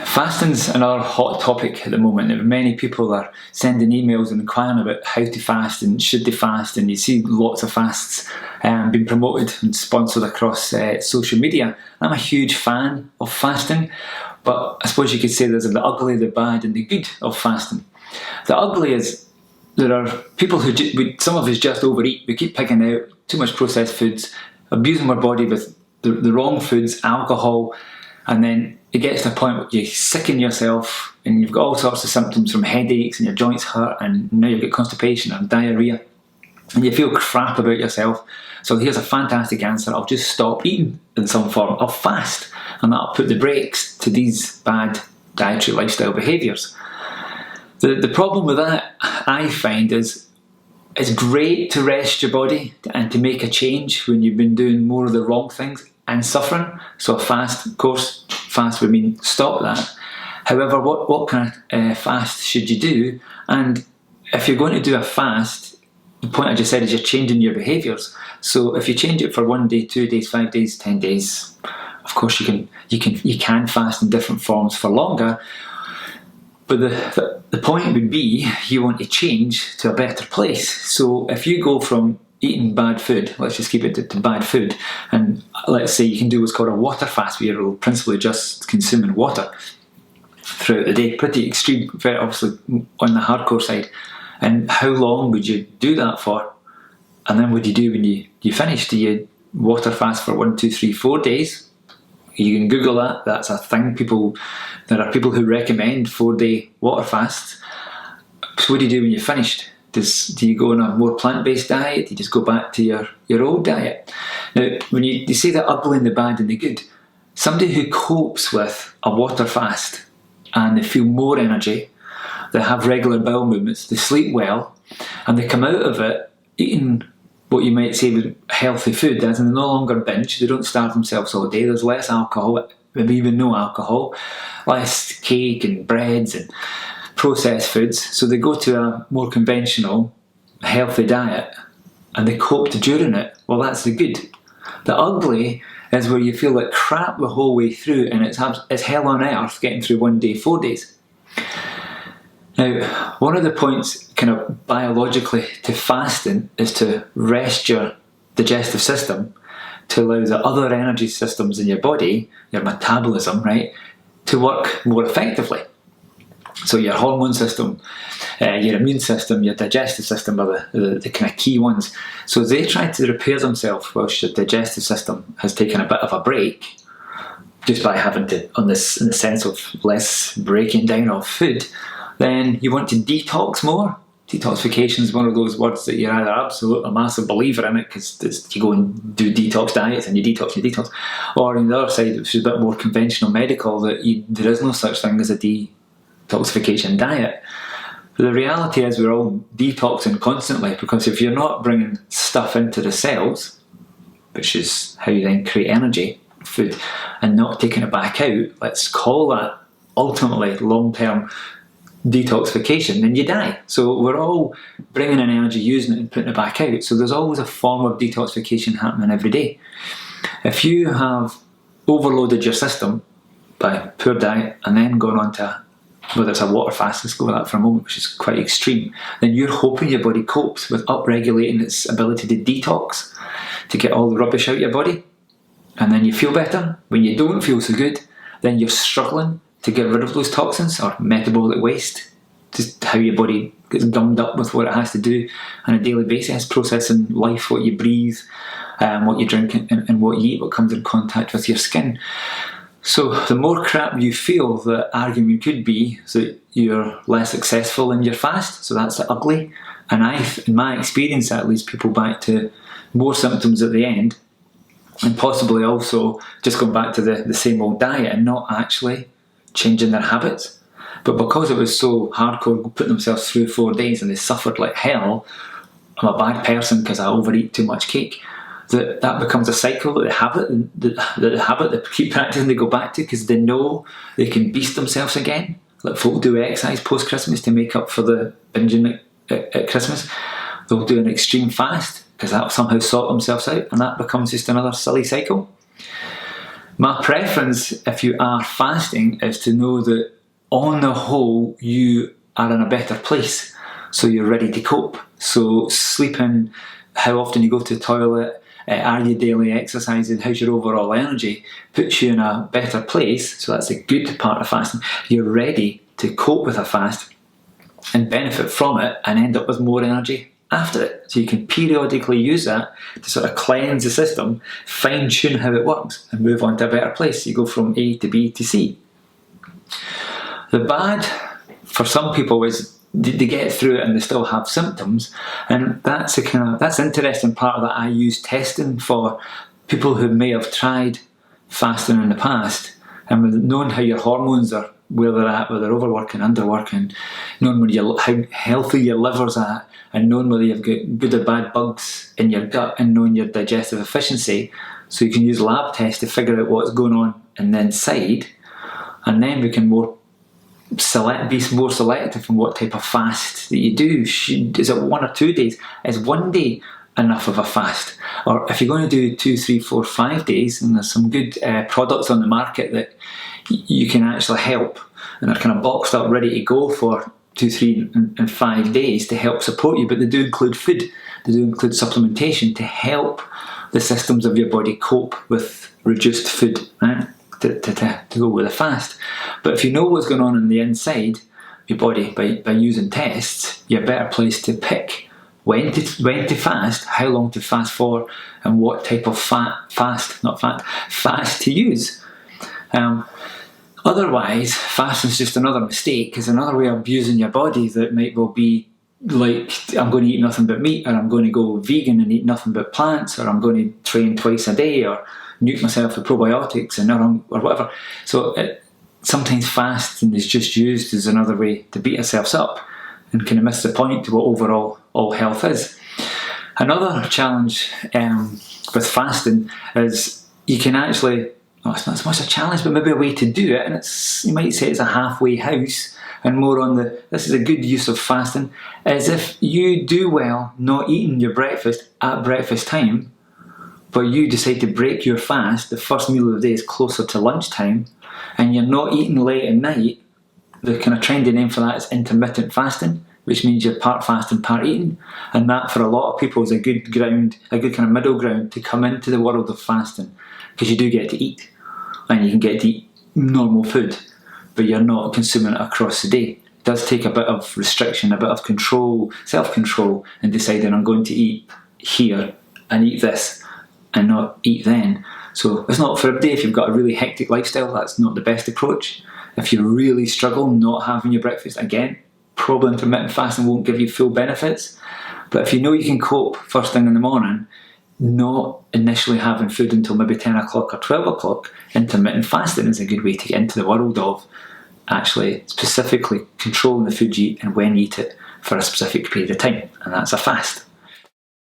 Fasting's another hot topic at the moment. Many people are sending emails and inquiring about how to fast and should they fast, and you see lots of fasts being promoted and sponsored across social media. I'm a huge fan of fasting, but I suppose you could say there's the ugly, the bad and the good of fasting. The ugly is there are people some of us just overeat. We keep picking out too much processed foods, abusing our body with the wrong foods, alcohol, and then it gets to a point where you sicken yourself and you've got all sorts of symptoms from headaches and your joints hurt, and now you've got constipation and diarrhea and you feel crap about yourself. So here's a fantastic answer: I'll just stop eating in some form. I'll fast, and that'll put the brakes to these bad dietary lifestyle behaviours. The problem with that, I find, is it's great to rest your body and to make a change when you've been doing more of the wrong things and suffering. So a fast, of course, fast would mean stop that. However, what kind of fast should you do? And if you're going to do a fast, the point I just said is you're changing your behaviours. So if you change it for 1 day, 2 days, 5 days, 10 days, of course you can fast in different forms for longer. But the point would be you want to change to a better place. So if you go from eating bad food, let's just keep it to bad food, and let's say you can do what's called a water fast, where you're principally just consuming water throughout the day. Pretty extreme, very obviously on the hardcore side. And how long would you do that for? And then what do you do when you finish? Do you water fast for 1, 2, 3, 4 days? You can Google that. That's a thing. There are people who recommend 4-day water fasts. So what do you do when you're finished? Do you go on a more plant-based diet? Do you just go back to your old diet? Now, when you see the ugly and the bad and the good, somebody who copes with a water fast and they feel more energy, they have regular bowel movements, they sleep well, and they come out of it eating what you might say was healthy food, as in they no longer binge, they don't starve themselves all day, there's less alcohol, maybe even no alcohol, less cake and breads and processed foods. So they go to a more conventional, healthy diet and they coped during it. Well, that's the good. The ugly is where you feel like crap the whole way through, and it's hell on earth getting through 1 day, 4 days. Now, one of the points kind of biologically to fasting is to rest your digestive system to allow the other energy systems in your body, your metabolism, right, to work more effectively. So your hormone system, your immune system, your digestive system are the kind of key ones. So they try to repair themselves whilst your digestive system has taken a bit of a break, just by having to, in the sense of less breaking down of food. Then you want to detox more. Detoxification is one of those words that you're either absolutely a massive believer in it because you go and do detox diets and you detox, or on the other side, which is a bit more conventional medical, that there is no such thing as a detoxification diet. But the reality is we're all detoxing constantly, because if you're not bringing stuff into the cells, which is how you then create energy, food, and not taking it back out, let's call that ultimately long-term detoxification, then you die. So we're all bringing in energy, using it and putting it back out. So there's always a form of detoxification happening every day. If you have overloaded your system by poor diet and then gone on to whether it's a water fast, let's go with that for a moment, which is quite extreme, then you're hoping your body copes with upregulating its ability to detox, to get all the rubbish out your body, and then you feel better. When you don't feel so good, then you're struggling to get rid of those toxins or metabolic waste, just how your body gets gummed up with what it has to do on a daily basis, processing life, what you breathe, what you drink and what you eat, what comes in contact with your skin. So the more crap you feel, the argument could be that you're less successful in your fast. So that's the ugly. And in my experience, that leads people back to more symptoms at the end, and possibly also just going back to the same old diet and not actually changing their habits. But because it was so hardcore, putting themselves through 4 days and they suffered like hell, I'm a bad person because I overeat too much cake, that becomes a cycle, the habit they keep practicing, they go back to, because they know they can beast themselves again. Like folk do exercise post-Christmas to make up for the binging at Christmas. They'll do an extreme fast because that'll somehow sort themselves out, and that becomes just another silly cycle. My preference, if you are fasting, is to know that on the whole you are in a better place, so you're ready to cope. So sleeping, how often you go to the toilet, are you daily exercising, how's your overall energy, puts you in a better place. So that's a good part of fasting. You're ready to cope with a fast and benefit from it and end up with more energy after it. So you can periodically use that to sort of cleanse the system, fine tune how it works, and move on to a better place. You go from A to B to C. The bad for some people is they get through it and they still have symptoms, and that's the interesting part that I use testing for people who may have tried fasting in the past, and knowing how your hormones are, where they're at, whether they're overworking, underworking, knowing how healthy your liver's at, and knowing whether you've got good or bad bugs in your gut, and knowing your digestive efficiency, so you can use lab tests to figure out what's going on in the inside, and then we can be more selective on what type of fast that you do. Is it 1 or 2 days? Is 1 day enough of a fast? Or if you're going to do 2, 3, 4, 5 days, and there's some good products on the market that you can actually help, and they're kind of boxed up ready to go for 2, 3 and 5 days to help support you, but they do include food, they do include supplementation to help the systems of your body cope with reduced food, right? To go with a fast. But if you know what's going on the inside your body by using tests, you're better placed to pick when to fast, how long to fast for, and what type of fast to use. Otherwise, fasting is just another mistake, is another way of abusing your body that might well be like, I'm going to eat nothing but meat, or I'm going to go vegan and eat nothing but plants, or I'm going to train twice a day, or nuke myself with probiotics or whatever. So sometimes fasting is just used as another way to beat ourselves up and kind of miss the point to what overall all health is. Another challenge with fasting is you can actually, it's not so much a challenge, but maybe a way to do it, and you might say it's a halfway house, and more on this is a good use of fasting, is if you do well not eating your breakfast at breakfast time, but you decide to break your fast, the first meal of the day is closer to lunchtime, and you're not eating late at night. The kind of trendy name for that is intermittent fasting, which means you're part fasting, part eating, and that for a lot of people is a good kind of middle ground to come into the world of fasting, because you do get to eat, and you can get to eat normal food, but you're not consuming it across the day. It does take a bit of restriction, a bit of control, self-control, and deciding I'm going to eat here and eat this and not eat then. So it's not for everybody. If you've got a really hectic lifestyle, that's not the best approach. If you really struggle not having your breakfast, again, probably intermittent fasting won't give you full benefits. But if you know you can cope first thing in the morning, not initially having food until maybe 10 o'clock or 12 o'clock, intermittent fasting is a good way to get into the world of actually specifically controlling the food you eat and when you eat it for a specific period of time, and that's a fast.